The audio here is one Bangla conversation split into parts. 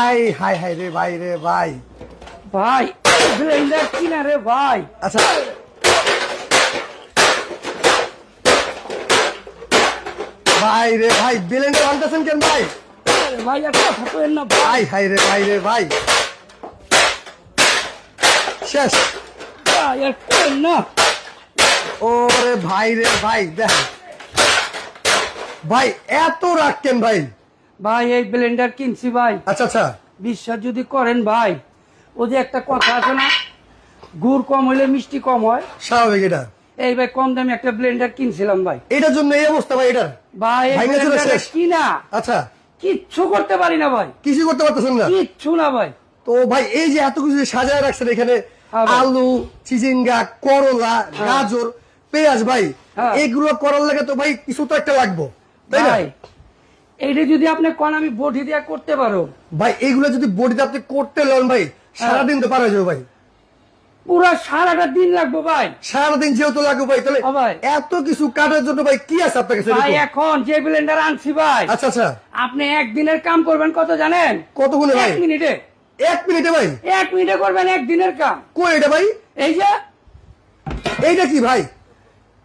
আই হাই হাই রে ভাই রে ভাই ভাই ব্লেন্ডার কিনা রে ভাই। আচ্ছা ভাই রে ভাই ব্লেন্ডার আনতেছেন কেন ভাই? ভাই আর কথা কইেন না ভাই। আই হাই রে ভাই রে ভাই শেষ ভাই আর কইেন না। ওরে ভাই রে ভাই দেখ ভাই এত রাগ কেন ভাই? ভাই এই ব্লেন্ডার কিনছি ভাই। আচ্ছা আচ্ছা বিশ্বাস যদি করেন ভাই, ও যে একটা কথা আছে না, গুড় কম হইলে মিষ্টি কম হয়, স্বাভাবিক এটা। এই ভাই কম দামে একটা ব্লেন্ডার কিনছিলাম ভাই। এটার জন্য এই অবস্থা ভাই এটার? ভাই এই ভাঙা চুরা ব্লেন্ডারটা শেষ। কিনা আচ্ছা কিচ্ছু করতে পারি না ভাই, কিছু করতে পারতেছেন না? কিচ্ছু না ভাই। তো ভাই এই যে এত কিছু সাজায় রাখছেন এখানে, হ্যাঁ ভাই। আলু, চিচিঙ্গা, করলা, গাজর, পেঁয়াজ ভাই, হ্যাঁ। এগুলো করার লাগে তো ভাই কিছু তো একটা লাগবো, তাই না? ভাই এইটা যদি আপনি কোন আমি বটি দিয়া করতে পারো ভাই এইগুলো যদি বডিতে আপনি করতে লন ভাই, সারাদিন তো পার হয়ে যাবে ভাই। পুরো সারাটা দিন লাগবে ভাই। সারাদিন যেহেতু লাগবে ভাই, তাহলে হ্যাঁ ভাই। এত কিছু কাটার জন্য ভাই কি আছে আপনার কাছে? ভাই এখন যে ব্লেন্ডার আনছি ভাই, আচ্ছা আচ্ছা আপনি একদিনের কাম করবেন কত জানেন? কতক্ষণে ভাই? 1 মিনিটে। 1 মিনিটে ভাই? 1 মিনিটে করবেন একদিনের কাম। কই এটা ভাই? এই যে এইটা কি ভাই?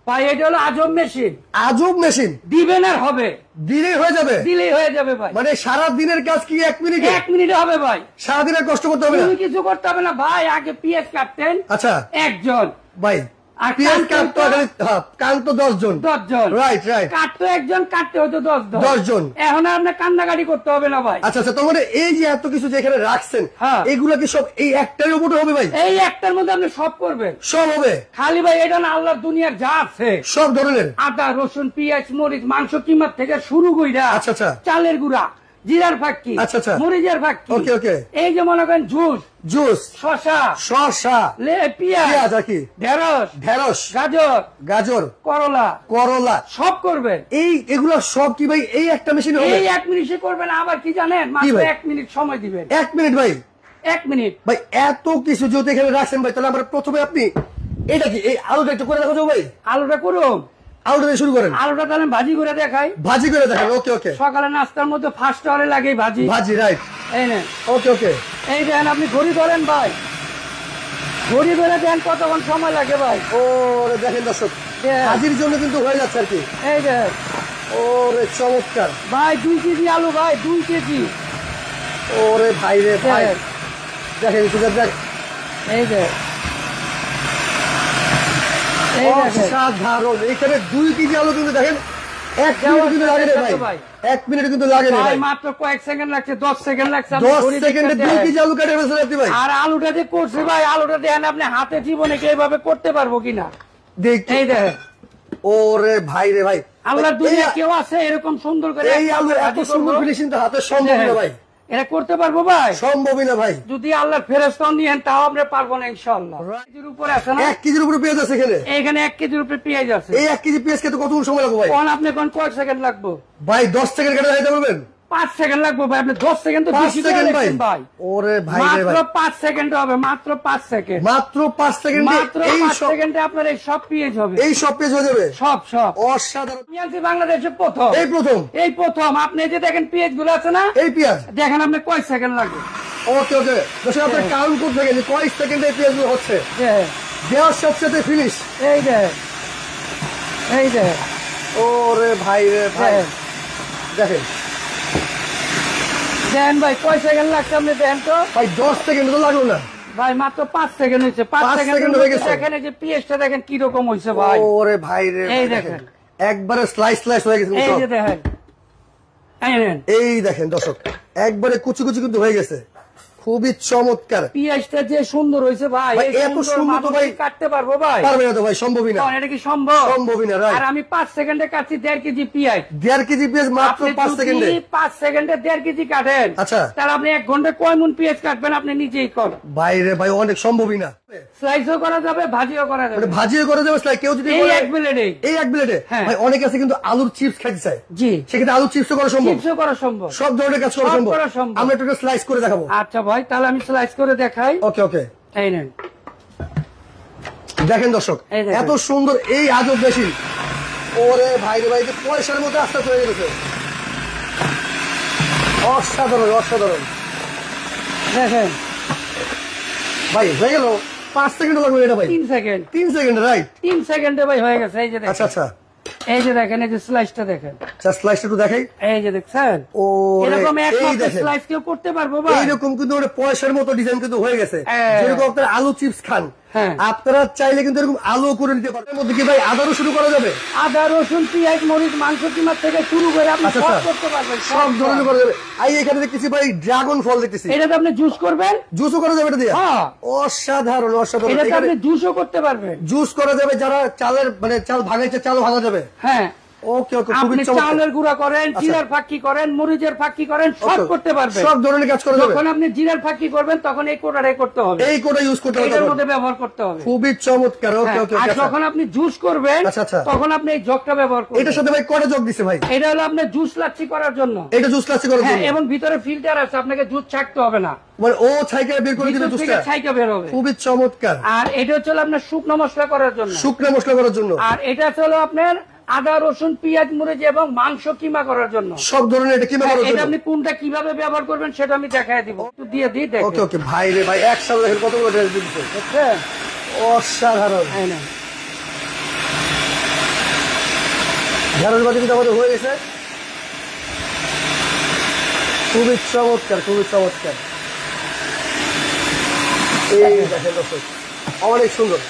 ভাই এটা হলো আজব মেশিন। আজব মেশিন? দিবেন আর হবে, দিলেই হয়ে যাবে? দিলেই হয়ে যাবে ভাই। মানে সারা দিনের কাজ কি 1 মিনিটে? 1 মিনিটে হবে ভাই। সারাদিনের কষ্ট করতে হবে না? তুমি কিছু করতে হবে না ভাই। আগে পেঁয়াজ কাটতেন আচ্ছা একজন, ভাই, আর পেঁয়াজ কাটতো কাটতো 10 জন। 10 জন। রাইট রাইট, কাটতো একজন, কাটতে হতো 10 জন। 10 জন। এখন আর আপনার কান্দাকাটি করতে হবে না ভাই। আচ্ছা আচ্ছা, তোমার এই যে এত কিছু যে এখানে রাখছেন, হ্যাঁ। এগুলা কি সব এই একটার উপরে হবে ভাই? এই একটার মধ্যে আপনি সব করবেন। সব হবে? খালি ভাই এটা না, আল্লাহর দুনিয়ার যা আছে সব ধরনের? আদা, রসুন, পেঁয়াজ, মরিচ, মাংস কিমার থেকে শুরু কইরা, আচ্ছা আচ্ছা, চালের গুঁড়া, জিরার ফাঁকি, আচ্ছা আচ্ছা, মরিচের ফাঁকি, ওকে ওকে, এই যে মনে করেন জুস, জুস, শশা, শসা, পেঁয়াজ আর কি, ঢেঁড়স, ঢেঁড়স, গাজর, গাজর, করলা, করলা, সব করবেন। এগুলো সব কি ভাই এই একটা মেশিনে হবে? এই 1 মিনিটে করবেন। আবার কি জানেন, মাত্র ভাই? 1 মিনিট সময় দিবেন। 1 মিনিট ভাই? 1 মিনিট ভাই এত কিছু যদি এখানে রাখছেন ভাই, তাহলে আমরা প্রথমে আপনি এটা কি এই আলুটা একটু করে দেখো তো ভাই। আলুটা করুন, আলুটা দিয়ে শুরু করেন। আলুটা তাহলে ভাজি করে দেখাই। ভাজি করে দেখেন, ওকে ওকে। সকালে নাস্তার মধ্যে ফার্স্ট আওয়ারে লাগে ভাজি। ভাজি, রাইট, এই নেন, ওকে ওকে। এই দেন, আপনি ঘড়ি ধরেন ভাই, ঘড়ি ধরে দেন কতক্ষণ সময় লাগে ভাই। ওরে দেখেন দর্শক, দেন। ভাজির জন্য কিন্তু হয়ে যাচ্ছে আর কি। এই দেন ওরে চমৎকার ভাই, 2 কেজি আলু ভাই, 2 কেজি। ওরে ভাই রে ভাই, দেন। দেখেন সুযোগ দেখ, এই দেন, এই দেখেন। অসাধারণ। এখানে 2 কেজি আলু কিন্তু দেখেন 1 মিনিট কিন্তু লাগে না ভাই, 1 মিনিট কিন্তু লাগে না ভাই ভাই। মাত্র কয়েক সেকেন্ড লাগছে, 10 সেকেন্ড লাগছে। আপনি 10 ঘড়ি সেকেন্ডে দেখতে 2 দেন। কেজি আলু কাটে ফেলছেন আপনি ভাই। আর আলুটা যে করছে ভাই, আলুটা দেখেন আপনি হাতে জীবনে কি এইভাবে করতে পারবো কিনা দেখ, এই দেখেন। ওরে ভাই রে ভাই, আল্লাহর দুনিয়া কেউ আছে এরকম সুন্দর করে এই আলু এত সুন্দর ফিনিশিং তো হাতে সম্ভব না ভাই, এটা করতে পারবো ভাই? সম্ভবই না ভাই। যদি আল্লাহর ফেরেশতা নিয়েন তাও আমরা পারবো না ইনশাআল্লাহ। কেজির উপরে আছে না? 1 কেজির উপরে পেঁয়াজ আছে এখানে? এখানে 1 কেজির উপরে পেঁয়াজ আছে। এই 1 কেজি পেঁয়াজ খেতে কতক্ষণ সময় লাগবে ভাই? কোন আপনি কোন কয়েক সেকেন্ড লাগবে ভাই 10 সেকেন্ড কেটে দিতে পারবেন? 5 সেকেন্ড লাগবে ভাই। আপনি 10 সেকেন্ড তো 5 বেশি সেকেন্ড ভাই? ভাই। ওরে ভাই রে মাত্র ভাই, 5 সেকেন্ড হবে, মাত্র 5 সেকেন্ড। মাত্র 5 সেকেন্ডে মাত্র এই 5 সব, সেকেন্ডে আপনার এই সব পেঁয়াজ হবে। এই সব পেঁয়াজ হয়ে যাবে? সব সব অসাধারণ। আমি আনছি বাংলাদেশে প্রথম, এই প্রথম? এই প্রথম। আপনি যে দেখেন পেঁয়াজ গুলো আছে না, এই পেঁয়াজ দেখেন আপনি কয় সেকেন্ড লাগবে। ওকে ওকে, দর্শক আপনার কাউন্ট করতে থাকে যে কয় সেকেন্ডে এই পেঁয়াজগুলো হচ্ছে। দেখেন, দেওয়ার সাথে সাথে ফিনিশ। এই দেখেন, এই দেখেন, ওরে ভাই রে ভাই, দেখেন। দেখেন দেখেন ভাই কয় সেকেন্ড লাগছে আপনি দেখেন তো ভাই, 10 সেকেন্ড তো লাগলো না ভাই, মাত্র 5 সেকেন্ড হয়েছে। 5 5 সেকেন্ড সেকেন্ড হয়ে গেছে। দেখেন এই যে পেঁয়াজটা দেখেন কি রকম হয়েছে ভাই। ওরে ভাই রে এই ভাই, দেখেন, একবারে স্লাইস স্লাইস হয়ে গেছে এই সব। যে দেখেন, এই নেন। এই দেখেন দর্শক, একবারে কুচি কুচি কিন্তু হয়ে গেছে, খুবই চমৎকার। পেঁয়াজটা যে সুন্দর হয়েছে ভাই, ভাই, এই এত সুন্দর তো মানুষ ভাই কি কাটতে পারবো ভাই? পারবে না তো ভাই, সম্ভবই না, কারণ এটা কি সম্ভব? সম্ভবই না। আর রাইট, আমি 5 সেকেন্ডে কাটছি 1.5 কেজি পেঁয়াজ। 1.5 কেজি পেঁয়াজ মাত্র আপনি 5 যদি সেকেন্ডে? 5 সেকেন্ডে 1.5 কেজি কাটেন, আচ্ছা, তাহলে আপনি 1 ঘন্টায় কয় মণ পেঁয়াজ কাটবেন আপনি নিজেই কর। ভাই রে ভাই, অনেক সম্ভবই না। স্লাইসও করা যাবে, ভাজিও করা যাবে। মানে ভাজিও করে যাবে স্লাইস, কেউ যদি এই বলে- এক ব্লেডে। এই 1 প্লেটে হ্যাঁ। ভাই, অনেক আছে কিন্তু আলুর চিপস খাইতে চায়, জি, সেক্ষেত্রে আলুর চিপসও করা সম্ভব, চিপসও করা সম্ভব, সব ধরনের কাজ করা সব সম্ভব। করা সম্ভব। আমরা একটু স্লাইস করে দেখাবো। আচ্ছা ভাই, তাহলে আমি স্লাইস করে দেখাই। ওকে ওকে, এই নেন, দেখেন দর্শক, এই দেখেন। এত সুন্দর এই আজব মেশিন। ওরে ভাই রে ভাই, যে পয়সার মধ্যে আস্তে আস্তে হয়ে গেছে, অসাধারণ অসাধারণ। দেখেন ভাই হয়ে গেল 5 সেকেন্ড লাগবে এটা ভাই 3 সেকেন্ড 3 সেকেন্ড রাইট 3 সেকেন্ডে ভাই হয়ে গেছে। এই যে দেখেন, আচ্ছা আচ্ছা এই যে দেখেন, এই যে স্লাইসটা দেখেন, স্লাইসটা একটু দেখাই। এই যে দেখছেন, ও এরকম এই একমাত্র দেখেন স্লাইস কেউ করতে পারবো ভাই? এইরকম কিন্তু ওটা পয়সার মতো ডিজাইন কিন্তু হয়ে গেছে। হ্যাঁ। যেরকম আপনারা আলু চিপস খান, হ্যাঁ। আপনারা চাইলে কিন্তু এরকম আলু করে নিতে পারেন। এর মধ্যে কি ভাই আদা রসুন করা যাবে? আদা রসুন পেঁয়াজ মরিচ মাংস কিমা থেকে শুরু করে আপনি আচ্ছা, সব আচ্ছা। করতে পারবেন, সব ধরনের করা যাবে। এই এখানে দেখতেছি ভাই ড্রাগন ফল দেখতেছি, এটাতে আপনি জুস করবেন, জুসও করা যাবে এটা দিয়ে। হ্যাঁ। অসাধারণ অসাধারণ। এটাতে এখানে আপনি জুসও করতে পারবেন, জুস করা যাবে, যারা চালের মানে চাল ভাঙাইছে চালও ভাঙা যাবে। হ্যাঁ। ওকে ওকে, খুবই আপনি চমৎকার। চাউলের গুঁড়া করেন, জিরার ফাঁকি করেন, মরিচের ফাঁকি করেন, সব Okay, করতে পারবেন। সব ধরনের কাজ করা যাবে। যখন আপনি জিরার ফাঁকি করবেন তখন এই কোটারে করতে হবে, এই কোডা ইউজ করতে হবে, এটার মধ্যে ব্যবহার করতে হবে। খুবই চমৎকার। ওকে হ্যাঁ, ওকে আর যখন আপনি জুস করবেন আচ্ছা, আচ্ছা। তখন আপনি এই জগটা ব্যবহার করবেন। এটার সাথে ভাই কটা যোগ দিছে ভাই? এটা হলো আপনার জুস লাচ্ছি করার জন্য। এটা জুস লাচ্ছি করার হ্যাঁ, জন্য, এবং ভিতরে ফিল্টার আছে, আপনাকে জুস ছাকতে হবে না, মানে ও ছাইকা বের করে দিবে ভিতর থেকে জুসটা। ছাইকা বের হবে। খুবই চমৎকার। আর এটা হচ্ছে হলো আপনার শুকনো মশলা করার জন্য, শুকনো মশলা করার জন্য, আর এটা হচ্ছে হলো আপনার আদা রসুন পেঁয়াজ মরিচ এবং মাংস কিমা করার জন্য। সব ধরনের এটা কিমা করার এটা জন্য। আপনি কোনটা কিভাবে ব্যবহার করবেন সেটা আমি দেখাই দিব, একটু দিয়ে দিই দেখেন। ওকে ওকে ভাই রে ভাই, একসাথে দেখেন কতগুলো ড্রেস দিচ্ছে, দেখছেন? অসাধারণ। এই না, ঢেঁড়স বাজি কিন্তু আমাদের হয়ে গেছে, খুবই চমৎকার খুবই চমৎকার। এই দেখেন দর্শক, অনেক সুন্দর।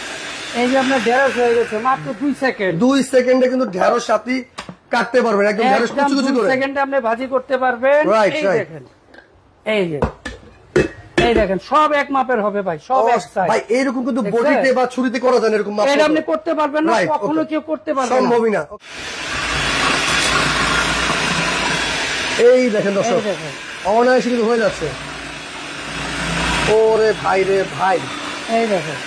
এই যে আপনার ঢেঁড়স হয়ে গেছে মাত্র 2 সেকেন্ড। 2 সেকেন্ডে কিন্তু ঢেঁড়স আপনি কাটতে পারবেন, একদম ঢেঁড়স একদম কুচি কুচি 2 করে। সেকেন্ডে আপনি ভাজি করতে পারবেন। Right, এই right. দেখেন, এই যে এই দেখেন, সব এক মাপের হবে ভাই, সব এক সাইজ। ভাই এইরকম কিন্তু দেখছেন? বডিতে বা ছুরিতে করা যায় না, এরকম মাপ এটা আপনি করতে পারবেন না, Right, কখনো okay. কেউ করতে পারবে না। সম্ভবই না। এই দেখেন দর্শক, এই দেখেন, অনায়াসে কিন্তু হয়ে যাচ্ছে। ওরে ভাই রে ভাই, এই দেখেন,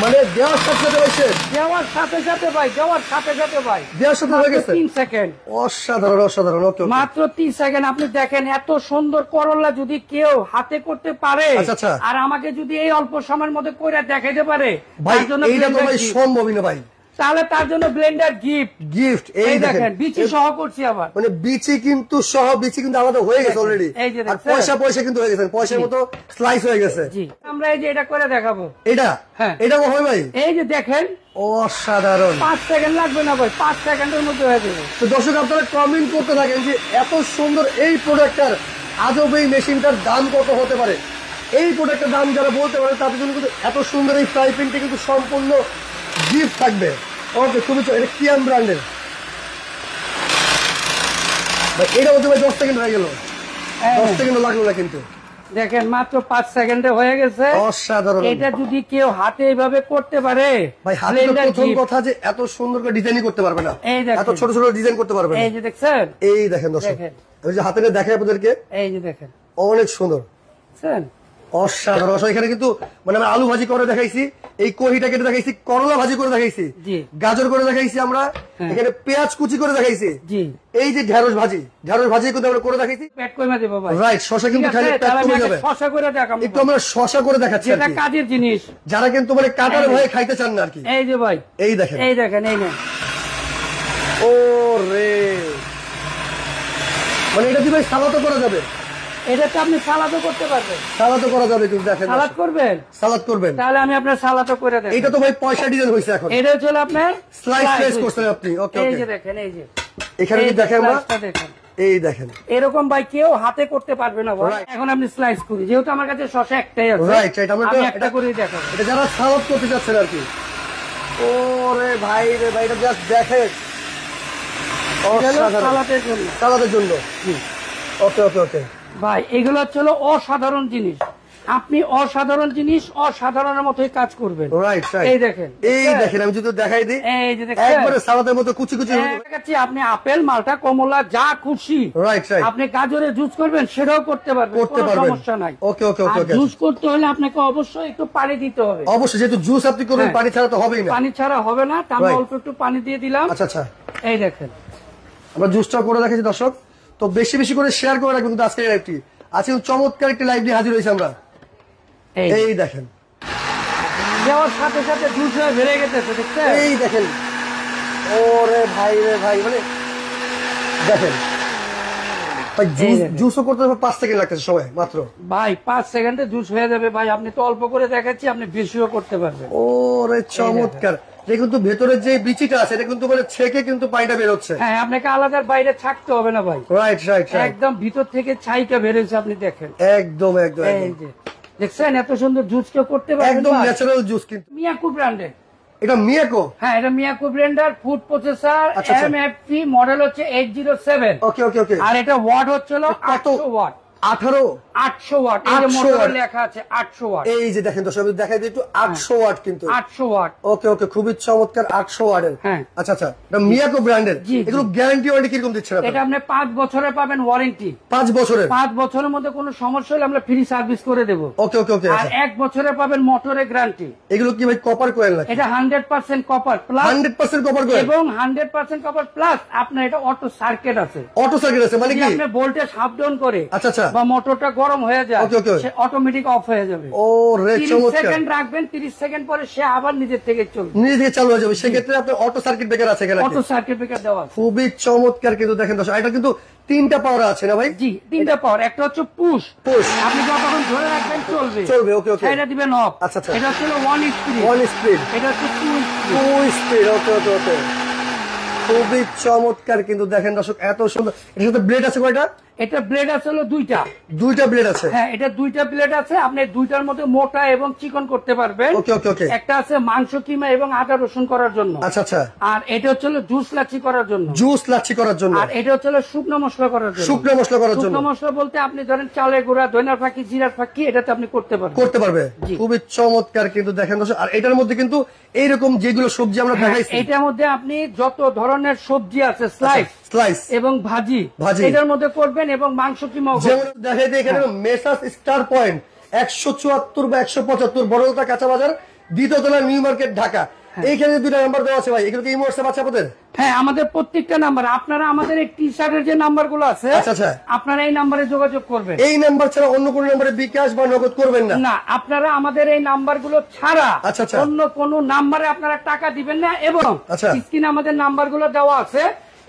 মানে দেওয়ার সাথে সাথে হয়েছে, দেওয়ার সাথে সাথে ভাই, দেওয়ার সাথে সাথে ভাই, দেওয়ার সাথে হয়ে গেছে। 3 সেকেন্ড, অসাধারণ অসাধারণ। ওকে ওকে। মাত্র 3 সেকেন্ড। আপনি দেখেন এত সুন্দর করলা যদি কেউ হাতে করতে পারে, আচ্ছা, আচ্ছা। আর আমাকে যদি এই অল্প সময়ের মধ্যে করে দেখাইতে পারে, ভাই তার জন্য এইটা তো blender ভাই gift। সম্ভবই না ভাই, তাহলে তার জন্য ব্লেন্ডার গিফট। গিফট। এই এই দেখেন দেখেন বিচি সহ করছি আবার, মানে বিচি কিন্তু সহ বিচি কিন্তু আমাদের হয়ে গেছে অলরেডি। এই যে আর দেখছেন? পয়সা পয়সা কিন্তু হয়ে গেছে, পয়সার মতো স্লাইস হয়ে গেছে। জি আমরা এই যে এটা করে দেখাবো। এটা হ্যাঁ। এটা হয় ভাই, এই যে দেখেন, অসাধারণ। 5 সেকেন্ড লাগবে না ভাই, 5 সেকেন্ডের মধ্যে হয়ে যাবে। তো দর্শক আপনারা কমেন্ট করতে থাকেন যে এত সুন্দর এই প্রোডাক্টটার আজব এই মেশিনটার দাম কত হতে পারে। এই প্রোডাক্টের দাম যারা বলতে পারে তাদের জন্য কিন্তু এত সুন্দর এই ফ্রাই প্যানটি কিন্তু সম্পূর্ণ গিফট থাকবে। ওকে, খুবই এটা কিয়াম ব্র্যান্ডের ভাই। এটা হতে ভাই 10 সেকেন্ড হয়ে গেল, 10 সেকেন্ড লাগলো না কিন্তু। দেখেন মাত্র 5 সেকেন্ডে হয়ে গেছে। অসাধারণ। এটা যদি কেউ হাতে এইভাবে করতে পারে ভাই হাতে তো ব্লেন্ডার প্রথম gift। কথা যে এত সুন্দর করে ডিজাইনই করতে পারবে না, এই দেখেন। এত ছোট ছোট ডিজাইন করতে পারবে না। এই যে দেখছেন, এই দেখেন দর্শক, দেখেন। ওই যে হাতে নিয়ে দেখাই আপনাদেরকে, এই যে দেখেন, অনেক সুন্দর দেখছেন? অসাধারণ অসাধারণ। এখানে কিন্তু মানে আমরা আলু ভাজি করে দেখাইছি, এই কহিটা কেটে দেখাইছি, করলা ভাজি করে দেখাইছি, জি। গাজর করে দেখাইছি আমরা, হ্যাঁ। এখানে পেঁয়াজ কুচি করে দেখাইছি, জি। এই যে ঢেঁড়স ভাজি কিন্তু আমরা করে দেখাইছি। প্যাট কইমা দেব ভাই। রাইট, শশা কিন্তু ঠিক খালি আছে, প্যাক তাহলে আমি করে আগে যাবে। শসা করে দেখাবো একটু আমরা শশা করে দেখাচ্ছি আর যেটা কি, কাজের জিনিস। যারা কিন্তু মানে কাটার এই ভয়ে খাইতে চান না আর কি। এই যে ভাই, এই দেখেন, এই দেখেন, এই নেন। ও রে, মানে এটা কি ভাই সালাদও করা যাবে? এটা তো আপনি সালাদও করতে পারবেন। সালাদও করা যাবে কিন্তু দেখেন, সালাদ করবেন, সালাদ করবেন। তাহলে আমি আপনার সালাদও করে দেব। এটা তো ভাই পয়সা ডিজাইন হয়েছে এখন, এটা হচ্ছে হলো আপনার স্লাইস slice স্লাইস হয়েছে। করছেন আপনি। ওকে এই ওকে, যে দেখেন, এই যে এখানে এই কি যে দেখেন আমরা, slice টা দেখেন। এই দেখেন। এরকম ভাই কেউ হাতে করতে পারবে না ভাই। Right. এখন আপনি স্লাইস করি, যেহেতু আমার কাছে শসা একটাই আছে। রাইট রাইট, আমরা আমি তো একটা করেই দেখাবো। এটা যারা সালাদ করতে যাচ্ছেন আর কি। ওরে ভাই রে ভাই, এটা জাস্ট দেখেন, এটা হলো অসাধারণ। সালাদের জন্য। সালাদের জন্য। জি। ওকে ওকে ওকে, ভাই এগুলো হচ্ছে হলো অসাধারণ জিনিস। আপনি অসাধারণ জিনিস অসাধারণের মতোই কাজ করবেন। Right right. এই দেখেন, এই দেখেন, আমি যদি দেখাই দিই, এই যে দেখেন, একবারে সালাদের মতো কুচি কুচি। দেখাচ্ছি। আপনি আপেল মালটা কমলা যা খুশি রাইট রাইট, আপনি গাজরে জুস করবেন সেটাও করতে পারবেন, করতে কোনো পারবেন। সমস্যা নাই। ওকে ওকে ওকে আর ওকে, জুস করতে হলে আপনাকে অবশ্যই একটু পানি দিতে হবে। অবশ্যই যেহেতু জুস আপনি করবেন, হ্যাঁ। পানি ছাড়া তো হবেই না। পানি ছাড়া হবে না, তা আমি Right. অল্প একটু পানি দিয়ে দিলাম। আচ্ছা আচ্ছা, এই দেখেন, আমরা জুসটা করে দেখেছি দর্শক। তো বেশি বেশি করে শেয়ার করে রাখবেন কিন্তু আজকের লাইভটি। আজকে চমৎকার একটি লাইভ নিয়ে হাজির হয়েছি আমরা। এই এই দেখেন, দেওয়ার সাথে সাথে জুস হয়ে বেড়ে গেছে, দেখছেন? এই দেখেন, ওরে ভাই রে ভাই, মানে দেখেন ভাই জুসও করতে 5 সেকেন্ড লাগতেছে সময় মাত্র। ভাই 5 সেকেন্ডে জুস হয়ে যাবে ভাই, আপনি তো অল্প করে দেখাচ্ছি, আপনি বেশিও করতে পারবেন। ওরে চমৎকার, এটা কিন্তু ভেতরের যে বিচিটা আছে এটা কিন্তু মানে ছেঁকে কিন্তু পানিটা বের হচ্ছে। হ্যাঁ, আপনাকে আলাদা বাইরে থাকতে হবে না ভাই, রাইট রাইট রাইট, একদম ভিতর থেকে ছাইটা বেরোচ্ছে, আপনি দেখেন। একদম একদম এই একদম। যে দেখছেন এত সুন্দর জুস কেউ করতে পারবেন একদম ভাই? ন্যাচারাল জুস কিন্তু। মিয়াকো ব্র্যান্ডের, এটা মিয়াকো? হ্যাঁ এটা মিয়াকো ব্র্যান্ডের ফুড প্রসেসর, আচ্ছা, আচ্ছা। এমএফপি মডেল হচ্ছে 807। ওকে ওকে ওকে। আর এটা ওয়াট হচ্ছিল কত? 800 ওয়াট। 18 800 ওয়াট, এই যে 800 মোটরে ওয়াট। লেখা আছে 800 ওয়াট। এই যে দেখেন দর্শক, দেখাই দিই একটু, 800 ওয়াট কিন্তু। 800 ওয়াট। ওকে ওকে, খুবই চমৎকার, 800 ওয়াটের। হ্যাঁ। আচ্ছা আচ্ছা, এটা মিয়াকো ব্র্যান্ডের। জি, জি। এগুলো গ্যারান্টি ওয়ারেন্টি কিরকম দিচ্ছেন এটা আপনারা? আপনি 5 বছরে পাবেন ওয়ারেন্টি। 5 বছরের? 5 বছরের মধ্যে কোনো সমস্যা হলে আমরা ফ্রি সার্ভিস করে দেব। ওকে ওকে ওকে। আর 1 বছরে পাবেন মোটরের গ্যারান্টি। এগুলো কি ভাই কপার কয়েল নাকি? এটা 100% কপার প্লাস 100% কপার কয়েল এবং 100% কপার প্লাস আপনার এটা অটো সার্কিট আছে। অটো সার্কিট আছে মানে যদি কি? আপনি ভোল্টেজ আপ ডাউন করে আচ্ছা আচ্ছা। বা মোটরটা গরম হয়ে যায়, ওকে, ওকে। সে অটোমেটিক অফ হয়ে যাবে। ও রে 30 চমৎকার। সেকেন্ড রাখবেন, 30 সেকেন্ড পরে সে আবার নিজের থেকে চলবে। নিজে থেকে চালু হয়ে যাবে, সেক্ষেত্রে আপনার অটো সার্কিট ব্রেকার আছে এখানে। অটো সার্কিট ব্রেকার দেওয়া আছে। খুবই চমৎকার কিন্তু দেখেন দর্শক, এটা কিন্তু 3টা পাওয়ার আছে না ভাই? জি, 3টা পাওয়ার। একটা হচ্ছে পুশ, Push। আপনি যতক্ষণ ধরে রাখবেন চলবে চলবে, ওকে ওকে। এটা দিবেন অফ। আচ্ছা, আচ্ছা। এটা হচ্ছে 1 স্পিড, 1 স্পিড, এটা হচ্ছে 2 স্পিড। 2 স্পিড, ওকে ওকে ওকে। খুবই চমৎকার কিন্তু দেখেন দর্শক, এত সুন্দর। এর সাথে ব্লেড আছে কয়টা? এটা ব্লেড আছে হলো 2টা। 2টা ব্লেড আছে। হ্যাঁ, এটা 2টা ব্লেড আছে, আপনি 2টার মধ্যে মোটা এবং চিকন করতে পারবেন। ওকে ওকে ওকে। একটা আছে মাংস কিমা এবং আদা রসুন করার জন্য। আচ্ছা আচ্ছা। আর এটা হচ্ছে হলো জুস লাচ্ছি করার জন্য। জুস লাচ্ছি করার জন্য। আর এটা হচ্ছে হলো শুকনো মশলা করার জন্য। শুকনো মশলা করার জন্য। শুকনো মশলা বলতে আপনি ধরেন চালের গুঁড়া, ধনিয়ার ফাঁকি, জিরার ফাঁকি, এটাতে আপনি করতে পারবেন। করতে পারবে। জি। খুবই চমৎকার কিন্তু দেখেন দর্শক। আর এটার মধ্যে কিন্তু এইরকম যেগুলো সবজি আমরা দেখাইছি, এটার মধ্যে আপনি যত ধরনের সবজি আছে স্লাইস স্লাইস এবং ভাজি ভাজি। এটার মধ্যে করবেন এবং মাংস কিমাও করবেন। যেমন দেখাই দিই এখানে মেসাস স্টার পয়েন্ট 174 বা 175 বড়লতা কাঁচা বাজার, দ্বিতীয়তলা নিউ মার্কেট, ঢাকা। এইখানে 2টা নাম্বার দেওয়া আছে ভাই, এগুলো কি হোয়াটসঅ্যাপ আছে আপনাদের? হ্যাঁ, আমাদের প্রত্যেকটা নাম্বার, আপনারা আমাদের এই টি শার্টের যে নাম্বার গুলো আছে, আচ্ছা, আচ্ছা। আপনারা এই নাম্বারে যোগাযোগ করবেন। এই নাম্বার ছাড়া অন্য কোন নাম্বারে বিকাশ বা নগদ করবেন না? না, আপনারা আমাদের এই নাম্বার গুলো ছাড়া আচ্ছা, আচ্ছা। অন্য কোন নাম্বারে আপনারা টাকা দিবেন না। এবং আচ্ছা। স্ক্রিনে আমাদের নাম্বার গুলো দেওয়া আছে,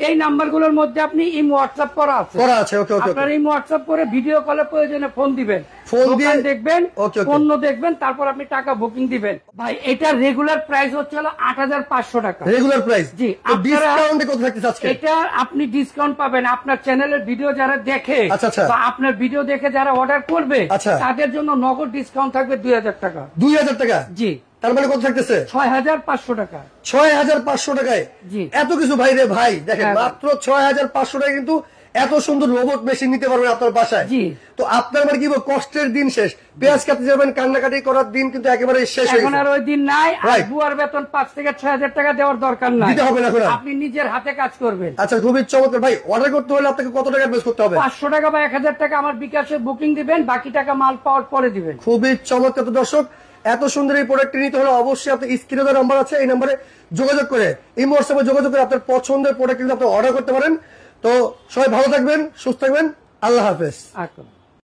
এই নাম্বার গুলোর মধ্যে আপনি ইমো হোয়াটসঅ্যাপ করা আছে। করা আছে, ওকে ওকে। আপনার ইমো হোয়াটসঅ্যাপ করে ভিডিও কলে প্রয়োজনে ফোন দিবেন, ফোন দিয়ে দোকান দেখবেন, ওকে, ওকে। পণ্য দেখবেন, তারপর আপনি টাকা বুকিং দিবেন। ভাই এটা রেগুলার প্রাইস হচ্ছে হলো 8500 টাকা। Regular price? জি, তো আপনারা- ডিসকাউন্টে কত থাকতেছে আজকে? এটা আপনি ডিসকাউন্ট পাবেন আপনার চ্যানেলের ভিডিও যারা দেখে, আচ্ছা, আচ্ছা। বা আপনার ভিডিও দেখে যারা অর্ডার করবে, আচ্ছা। তাদের জন্য নগদ ডিসকাউন্ট থাকবে 2000 টাকা। 2000 টাকা? জি, তার মানে কত থাকতেছে? 6500 টাকা। 6500 টাকায় জি। এত কিছু ভাই রে ভাই, দেখেন হ্যাঁ, মাত্র 6500 টাকা কিন্তু এত সুন্দর রোবট মেশিন নিতে পারবেন আপনার বাসায়। জি। তো আপনার মানে কি বলবো, কষ্টের দিন শেষ, পেঁয়াজ কাটতে যাবেন, কান্নাকাটি করার দিন কিন্তু একেবারে শেষ হয়ে এখন গেছে। আর ওই দিন নাই। আর Right. বুয়ার বেতন 5 থেকে 6000 টাকা দেওয়ার দরকার নাই, দিতে হবে না এখন আর। আপনি নিজের হাতে কাজ করবেন। আচ্ছা, খুবই চমৎকার ভাই। অর্ডার করতে হলে আপনাকে কত টাকা ইনভেস্ট করতে হবে? 500 টাকা বা 1000 টাকা আমার বিকাশে বুকিং দিবেন, বাকি টাকা মাল পাওয়ার পরে দিবেন। খুবই চমৎকার। তো দর্শক, এত সুন্দর এই প্রোডাক্টটি নিতে হলে অবশ্যই আপনি স্ক্রিনে দেওয়া নাম্বার আছে, এই নাম্বারে যোগাযোগ করে, এই হোয়াটসঅ্যাপে যোগাযোগ করে আপনার পছন্দের প্রোডাক্ট কিন্তু আপনি অর্ডার করতে পারেন। তো সবাই ভালো থাকবেন, সুস্থ থাকবেন, আল্লাহ হাফেজ। আচ্ছা।